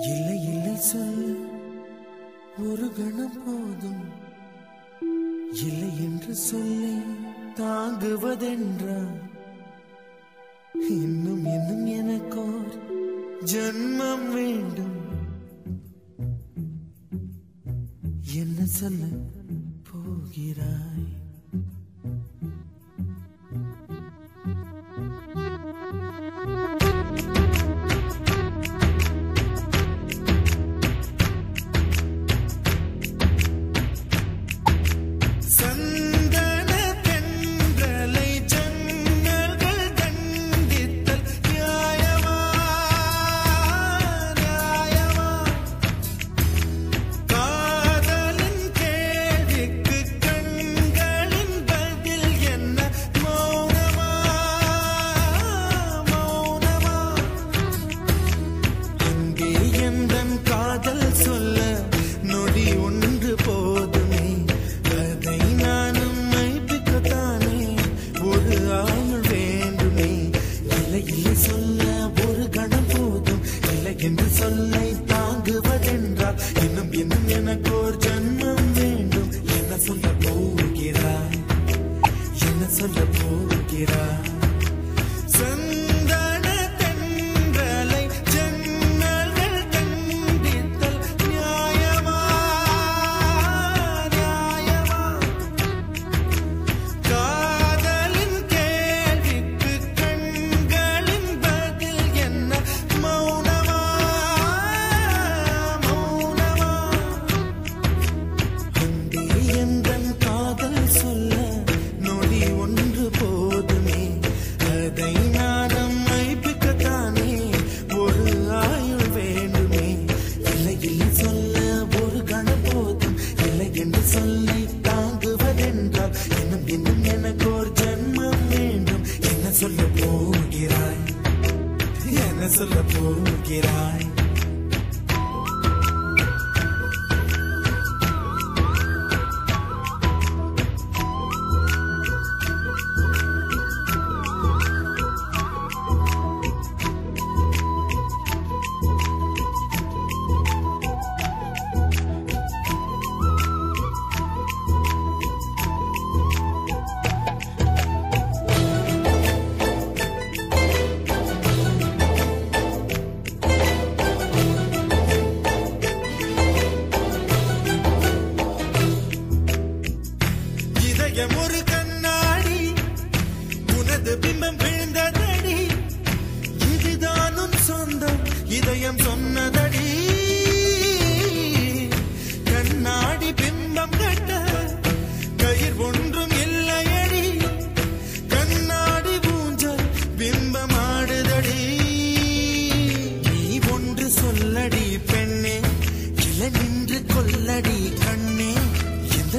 இல்லை இல்லை சொல்ல ஒரு கணம் போதும், இல்லை என்று சொல்லி தாங்குவதென்றா இன்னும் இன்னும் எனக்கோர் ஜன்மம் வேண்டும். என்ன சொல்ல போகிறாய்? சொல்லை தாங்குவதென்றால் இன்னும் இன்னும் எனக்கோர் ஜன்மம் வேண்டும். என்ன சொல்ல போகிறாய்? என்ன சொல்ல போகிறாய்? சொல்லை தாங்குவதென்றால் இன்னும் இன்னும் எனக்கோர் ஜன்மம் வேண்டும். என்ன சொல்ல போகிறாய்? என்ன சொல்ல போகிறாய்? ஒரு கண்ணாடி உனது பிம்பம் விழுந்ததடி, இதுதானும் சொந்தம் இதயம் சொன்னதடி. கண்ணாடி பிம்பம் கட்ட கயிர் ஒன்றும் இல்லையடி, கண்ணாடி ஊஞ்சல் பிம்பம் ஆடுதடி. நீ ஒன்று சொல்லடி பெண்ணே, கிளை நின்று கொல்லடி கண்ணே.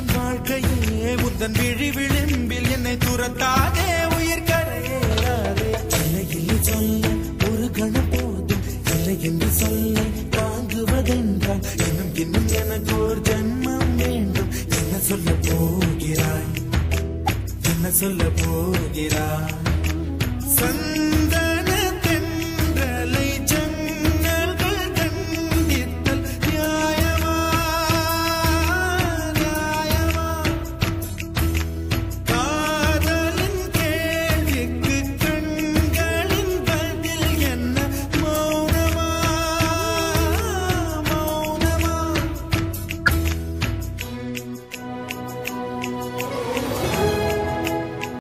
என் வாழ்க்கையே உந்தன் விழி விளிம்பில் என்னை துரத்தாதே, உயிர் கரையேறாதே. இல்லை இல்லை சொல்ல ஒரு கணம் போதும், இல்லை என்று சொல்ல தாங்குவதென்றால் இன்னும் இன்னும் எனக்கு ஒரு ஜன்மம் வேண்டும். என்ன சொல்ல போகிறாய்? என்ன சொல்ல போகிறாய்?